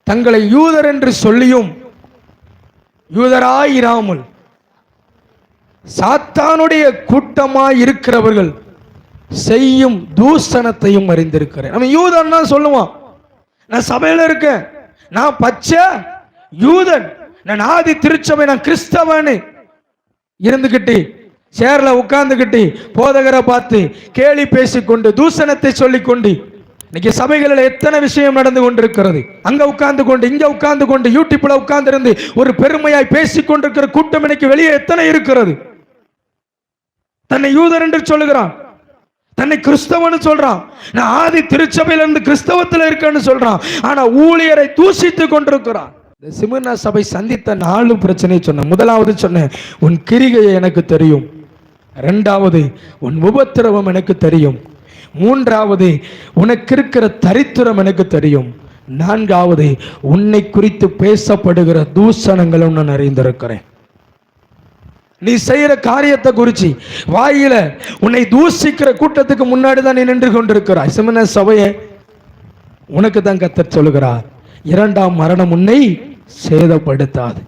தங்களை யூதர் என்று சொல்லியும் யூதராயிராமல் சாத்தானுடைய கூட்டமாய் இருக்கிறவர்கள் செய்யும் தூஷணத்தையும் அறிந்திருக்கிறேன். நம்ம யூதன் தான் சொல்லுவான், நான் சபையில இருக்கேன், நான் பச்சை யூதன், நான் ஆதி திருச்சபை, நான் கிறிஸ்தவன் இருந்துகிட்டு சேர்ல உட்கார்ந்துகிட்டு போதகரை பார்த்து கேலி பேசிக்கொண்டு தூஷணத்தை சொல்லிக்கொண்டு இன்னைக்கு சபைகளில் எத்தனை விஷயம் நடந்து கொண்டிருக்கிறது. அங்க உட்கார்ந்து கொண்டு இங்க உட்கார்ந்து கொண்டு யூடியூப்ல உட்கார்ந்து இருந்து ஒரு பெருமையாய் பேசிக் கொண்டிருக்கிற கூட்டம் இன்னைக்கு வெளியே எத்தனை இருக்கிறது. தன்னை யூதர் என்று சொல்லுகிறான், தன்னை கிறிஸ்தவன் சொல்றான், நான் ஆதி திருச்சபையில இருந்து கிறிஸ்தவத்தில் இருக்கேன்னு சொல்றான். ஆனா ஊழியரை தூஷித்து கொண்டிருக்கிறான். இந்த சிமிர்னா சபை சந்தித்த 4 பிரச்சனை சொன்ன. முதலாவது சொன்ன, உன் கிரிகையை எனக்கு தெரியும். இரண்டாவது, உன் உபத்திரவம் எனக்கு தெரியும். மூன்றாவது, உனக்கு இருக்கிற தரித்திரம் எனக்கு தெரியும். நான்காவது, உன்னை குறித்து பேசப்படுகிற தூஷணங்களும் நான் அறிந்திருக்கிறேன். நீ செய்யற காரியத்தை குறிச்சு வாயில உன்னை தூஷிக்கிற கூட்டத்துக்கு முன்னாடி தான் நீ நின்று கொண்டிருக்கிறாய். சிமிர்னா சபையே, உனக்கு தான் கர்த்தர் சொல்லுகிறார், இரண்டாம் மரணம் உன்னை சேதப்படுத்தாது.